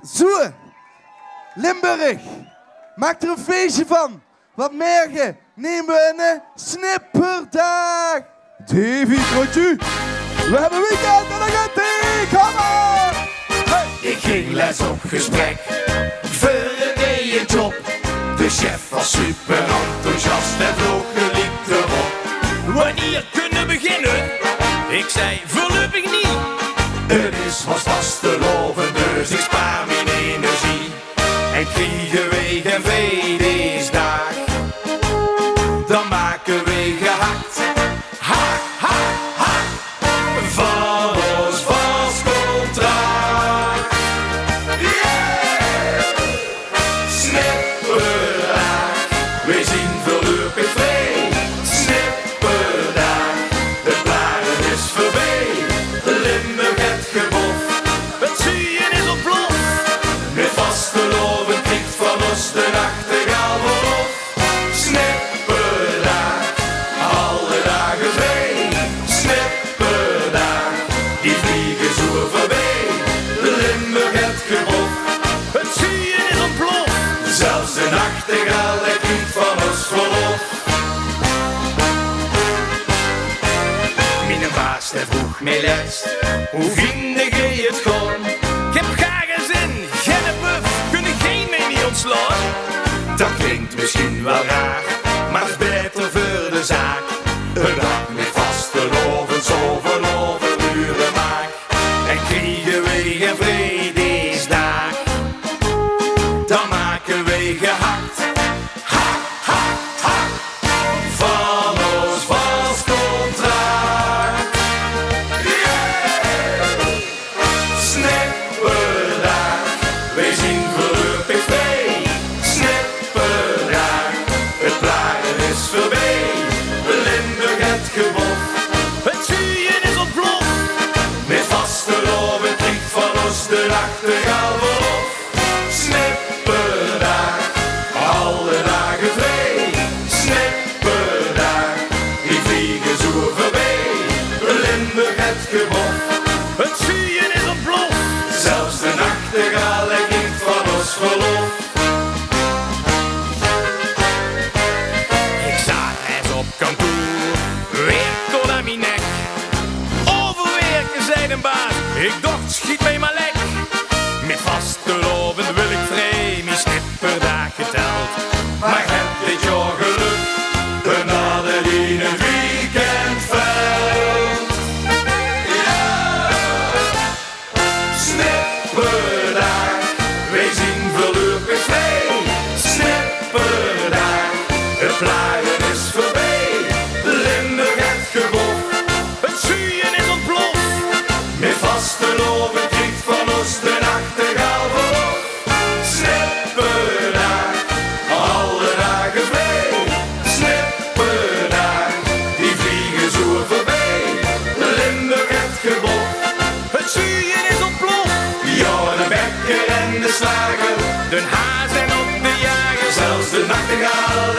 Zo, Limburg, maak er een feestje van. Want morgen nemen we een snipperdag. Davy, Trotje, we hebben weekend en dan gaat die. Kom maar! Hey. Ik ging les op gesprek voor een nieuwe job. De chef was super enthousiast en vloog geliefd erop. Wanneer kunnen we beginnen? Ik zei voorlopig niet. Het is vast te loven, dus ik spaar mijn energie. En kriegen we geen vredesdag, dan maken we gehakt. Ha, ha, ha, van ons vast contract. Yeah! Snipperdag, we zien voorlopig vrij. Snipperdag, het blaren is voorbij. Limburg het gebof, Het zuien is ontploft. met vaste loven kriegt van ons de nachtegaal voorop. Snipperdag, alle dagen vrij. Snipperdag, die vliegen zo voorbij. Limburg het gebof, Het zuien is ontploft. zelfs de nachtegaal hij kriegt van ons verlof. Mijn baas hij vroeg mij les, hoe vind je het gewoon? Ik heb graag zin, geen buff, kunnen geen mij niet ontslaan. Dat klinkt misschien wel raar, maar het is beter voor de zaak. Een dag met vaste loven, zoveel overuren maak. En kriegen we geen vredesdag, dan maken we gehakt. Ha, ha, ha, van ons vast contract. Yeah! Snipperdag, wij zien voorlopig vrij. Snipperdag, het blaren is voorbij. Limburg het gebof, Het zuien is ontploft. met vaste loven kriegt van ons de nachtegaal voorop. Snipperdag, alle dagen vrij. Snipperdag, die vliegen zo voorbij. Limburg het gebof, Het zuien is ontploft. zelfs de nachtegaal hij kriegt van ons verlof. Ik zat eens op kantoor, weer tot aan mijn nek. Overwerken, zei de baas, ik dacht schiet mij maar lek. Met vaste loven wil ik vrij, mijn snipperdag geteld. Maar heb dit jaar geluk, dan hadden die een weekend veld. Ja! Snipperdag, wij zien voorlopig vrij. Snipperdag, het blaren is voorbij. Limburg het gebof, Het zuien is ontploft. met vaste loven kriegt van ons de nachtegaal voorop. Snipperdag, alle dagen vrij. Snipperdag, die vliegen zo voorbij. Limburg het gebof, Het zuien is ontploft. ja de bekker en de slager. De haas en op de jager. Zelfs de nachtegaal